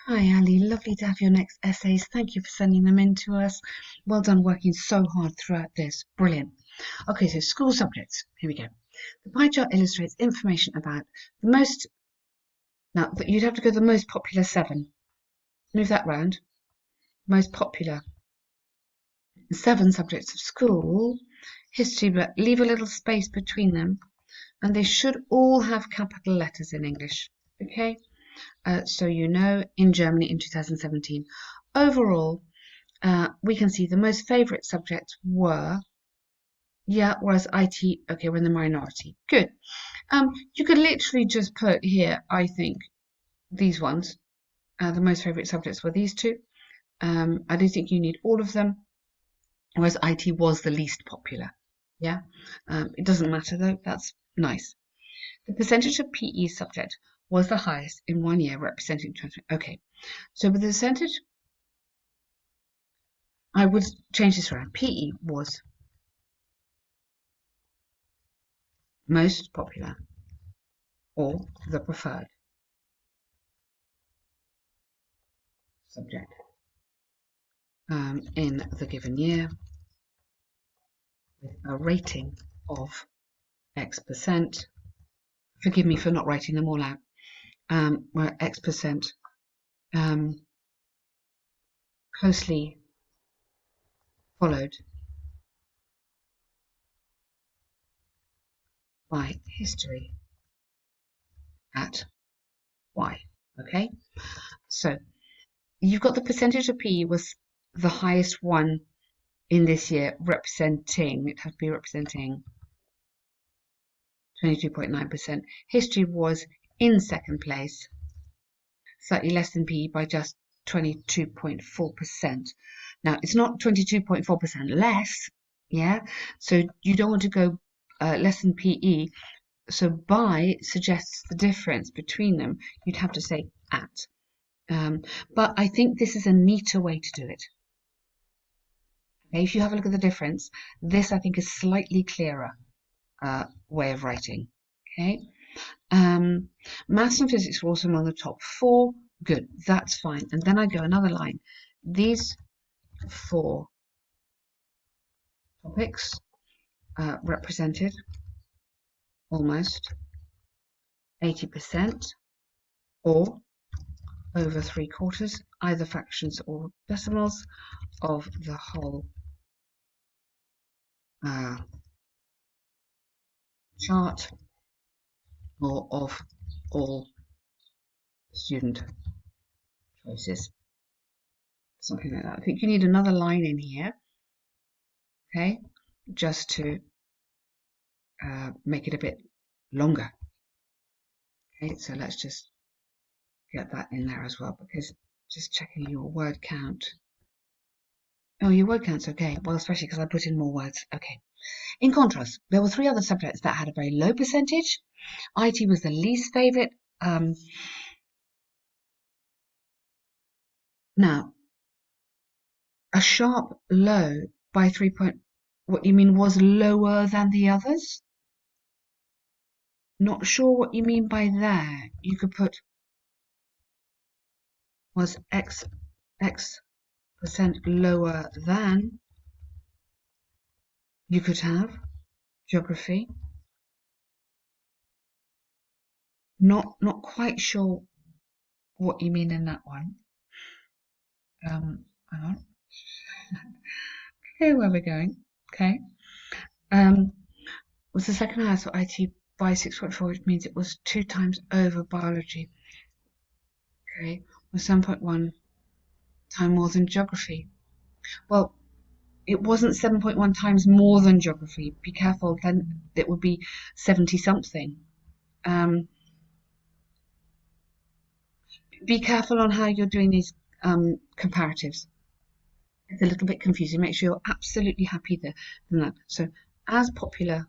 Hi Ali, lovely to have your next essays. Thank you for sending them in to us. Well done working so hard throughout this. Brilliant. Okay, so school subjects. Here we go. The pie chart illustrates information about the most. Now, you'd have to go the most popular 7. Move that round. Most popular 7 subjects of school. History, but leave a little space between them. And they should all have capital letters in English. Okay? So you know, in Germany in 2017. Overall, we can see the most favourite subjects were, whereas IT, okay, we're in the minority. Good. You could literally just put here, I think, these ones. The most favourite subjects were these two. I don't think you need all of them, whereas IT was the least popular. Yeah, it doesn't matter though, that's nice. The percentage of PE subject was the highest in 1 year, representing 20. Okay, so with the percentage, I would change this around. PE was most popular or the preferred subject in the given year with a rating of X percent. Forgive me for not writing them all out. Where X percent closely followed by history at Y. Okay, so you've got the percentage of PE was the highest one in this year, representing, it has to be representing 22.9%. History was in second place, slightly less than PE by just 22.4%. Now, it's not 22.4% less, yeah? So you don't want to go less than PE. So by suggests the difference between them. You'd have to say at. But I think this is a neater way to do it. Okay, if you have a look at the difference, this I think is slightly clearer way of writing. Okay. Maths and physics were also among the top 4. Good, that's fine. And then I go another line. These 4 topics represented almost 80% or over 3/4, either fractions or decimals, of the whole chart or of all student choices. Something like that. I think you need another line in here, okay, just to make it a bit longer. Okay, so let's just get that in there as well, because just checking your word count. Oh, your word count's okay. Well, especially because I put in more words. Okay. In contrast, there were 3 other subjects that had a very low percentage. IT was the least favourite. Now, a sharp low by 3 point, what you mean was lower than the others? Not sure what you mean by there. You could put was X percent lower than. You could have geography. Not quite sure what you mean in that one. Hang on. Okay, where we're going. Okay. Was the second highest for IT by 6.4, which means it was 2 times over biology. Okay, was 7.1 times more than geography. Well, it wasn't 7.1 times more than geography. Be careful, then it would be 70 something. Be careful on how you're doing these comparatives. It's a little bit confusing. Make sure you're absolutely happy there than that. So, as popular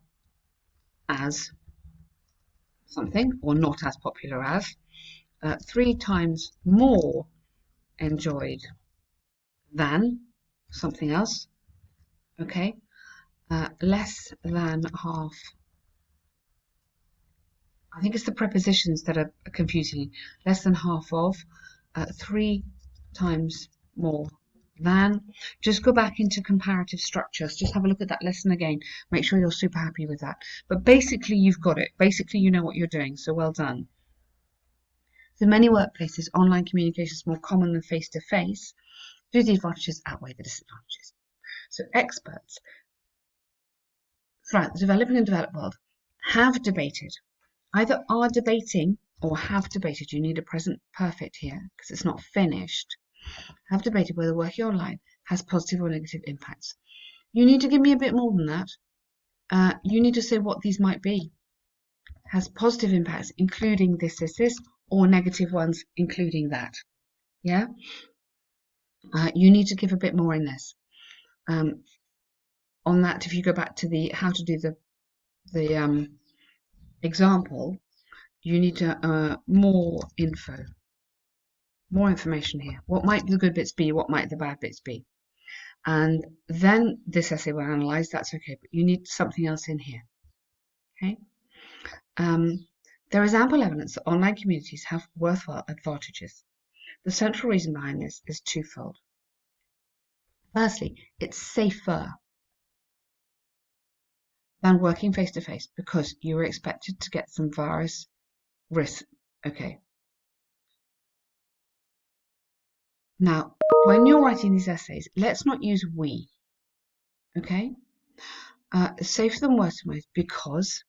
as something, or not as popular as, 3 times more enjoyed than something else. Okay, less than half. I think it's the prepositions that are confusing. Less than half of, 3 times more than. Just go back into comparative structures. Just have a look at that lesson again. Make sure you're super happy with that. But basically, you've got it. Basically, you know what you're doing. So well done. So many workplaces, online communication is more common than face-to-face. Do the advantages outweigh the disadvantages? So experts throughout the developing and developed world have debated, either are debating or have debated. You need a present perfect here because it's not finished. Have debated whether working online has positive or negative impacts. You need to give me a bit more than that. You need to say what these might be. Has positive impacts, including this, or negative ones, including that. Yeah? You need to give a bit more in this. On that, if you go back to the how to do the example, you need to more info. More information here. What might the good bits be? What might the bad bits be? And then this essay will analyse. That's okay, but you need something else in here. Okay. There is ample evidence that online communities have worthwhile advantages. The central reason behind this is twofold. Firstly, it's safer than working face-to-face because you are expected to get some virus risk. Okay. Now, when you're writing these essays, let's not use we. Okay? Safer than working with because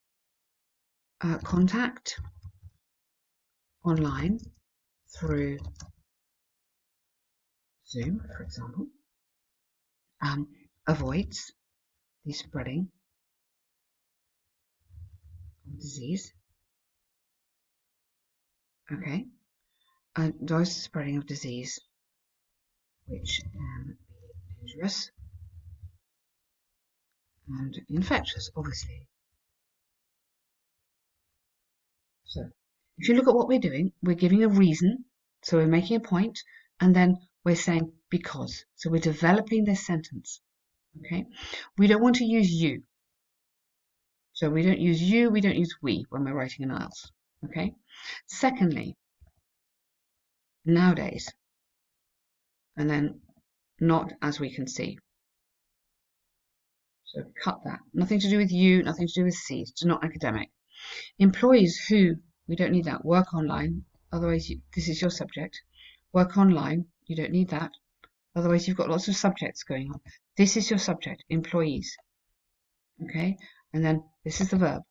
contact online through Zoom, for example, avoids the spreading of disease. Okay, and those spreading of disease, which can be dangerous and infectious, obviously. So, if you look at what we're doing, we're giving a reason, so we're making a point, and then we're saying because. So we're developing this sentence. Okay, we don't want to use you. So we don't use you, we don't use we when we're writing an IELTS. Okay. Secondly, nowadays, and then not as we can see. So cut that. Nothing to do with you, nothing to do with C. It's not academic. Employees who, we don't need that, work online. Otherwise, this is your subject. Work online, you don't need that. Otherwise, you've got lots of subjects going on. This is your subject, employees. Okay, and then this is the verb,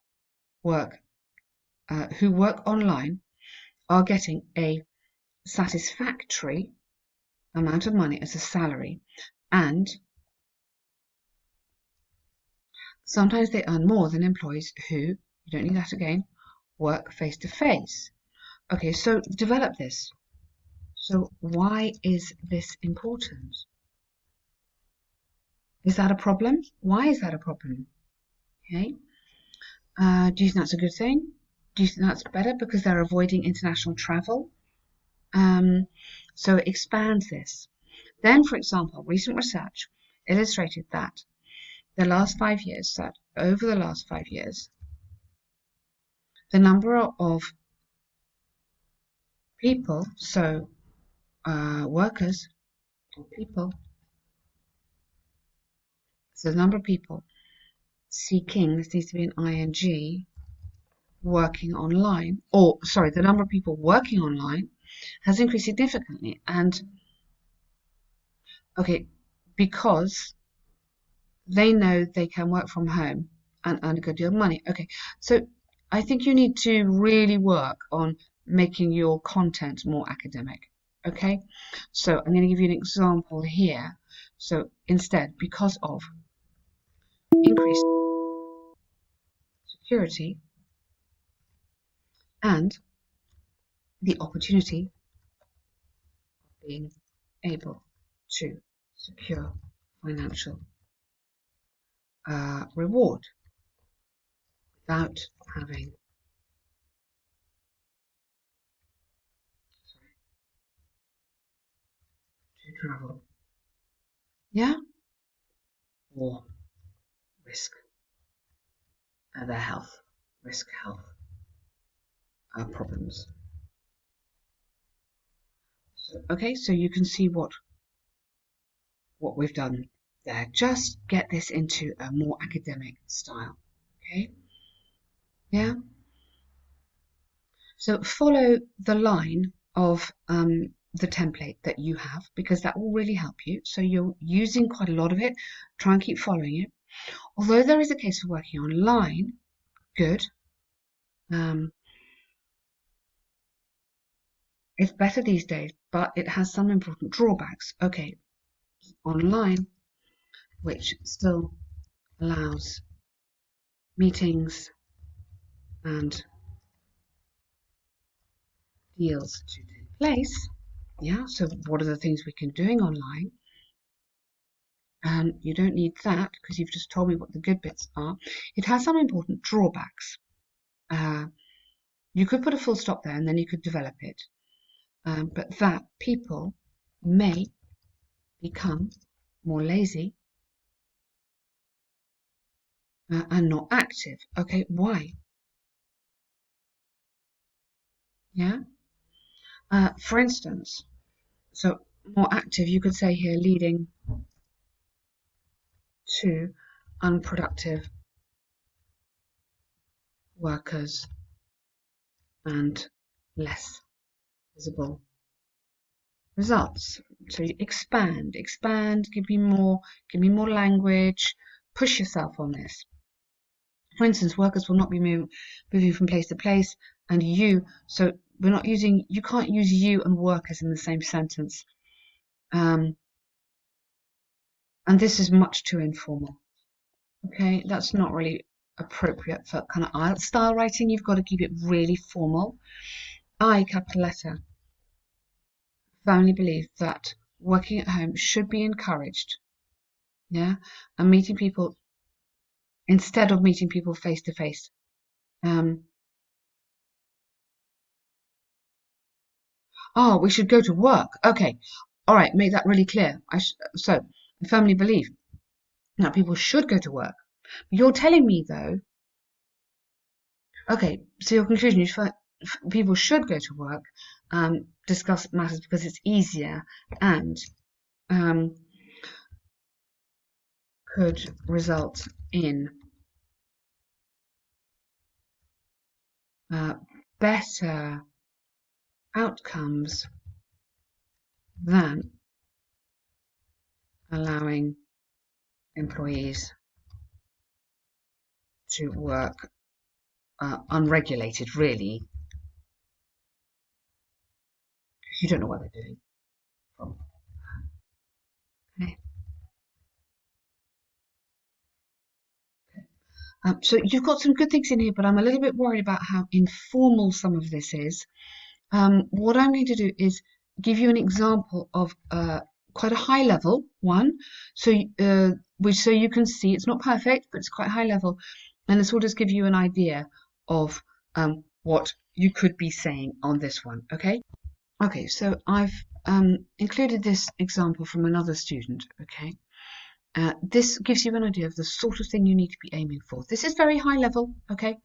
work. Who work online are getting a satisfactory amount of money as a salary, and sometimes they earn more than employees who, you don't need that again, work face to face. Okay, so develop this. So why is this important? Is that a problem? Why is that a problem? Okay. Do you think that's a good thing? Do you think that's better because they're avoiding international travel? So it expands this. Then, for example, recent research illustrated that over the last 5 years, the number of people, so workers or people, so the number of people seeking, this needs to be an ing, working online, or sorry, the number of people working online has increased significantly. And okay, because they know they can work from home and earn a good deal of money. Okay, so I think you need to really work on making your content more academic. Okay, so I'm going to give you an example here. So instead, because of increased security and the opportunity of being able to secure financial reward without having to travel, yeah, or risk their health, risk health problems. Okay, so you can see what we've done there. Just get this into a more academic style. Okay, yeah. So follow the line of the template that you have, because that will really help you. So you're using quite a lot of it. Try and keep following it. Although there is a case for working online, good. It's better these days, but it has some important drawbacks. Okay, online, which still allows meetings and deals to take place. Yeah, so what are the things we can doing online? You don't need that because you've just told me what the good bits are. It has some important drawbacks. You could put a full stop there and then you could develop it. But that people may become more lazy and not active. Okay, why? Yeah. For instance, so more active, you could say here, leading to unproductive workers and less visible results. So you expand, give me more language, push yourself on this. For instance, workers will not be moving from place to place, and you, so we're not using, you can't use you and workers in the same sentence. And this is much too informal. Okay, that's not really appropriate for kind of IELTS style writing. You've got to keep it really formal. I, capital letter, firmly believe that working at home should be encouraged. Yeah, and meeting people instead of meeting people face to face. Oh, we should go to work. Okay, all right, make that really clear. So I firmly believe that people should go to work. You're telling me though. Okay, so your conclusion is people should go to work, discuss matters because it's easier and um, could result in uh, better outcomes than allowing employees to work unregulated, really. You don't know what they're doing. Okay. So you've got some good things in here, but I'm a little bit worried about how informal some of this is. What I'm going to do is give you an example of quite a high level one, so so you can see it's not perfect, but it's quite high level, and this will just give you an idea of what you could be saying on this one. Okay. Okay. So I've included this example from another student. Okay. This gives you an idea of the sort of thing you need to be aiming for. This is very high level, okay,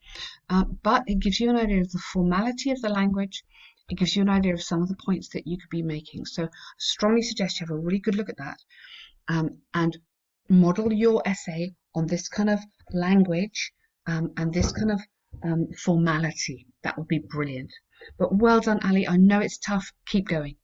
but it gives you an idea of the formality of the language. It gives you an idea of some of the points that you could be making. So I strongly suggest you have a really good look at that and model your essay on this kind of language and this kind of formality. That would be brilliant. But well done, Ali. I know it's tough. Keep going.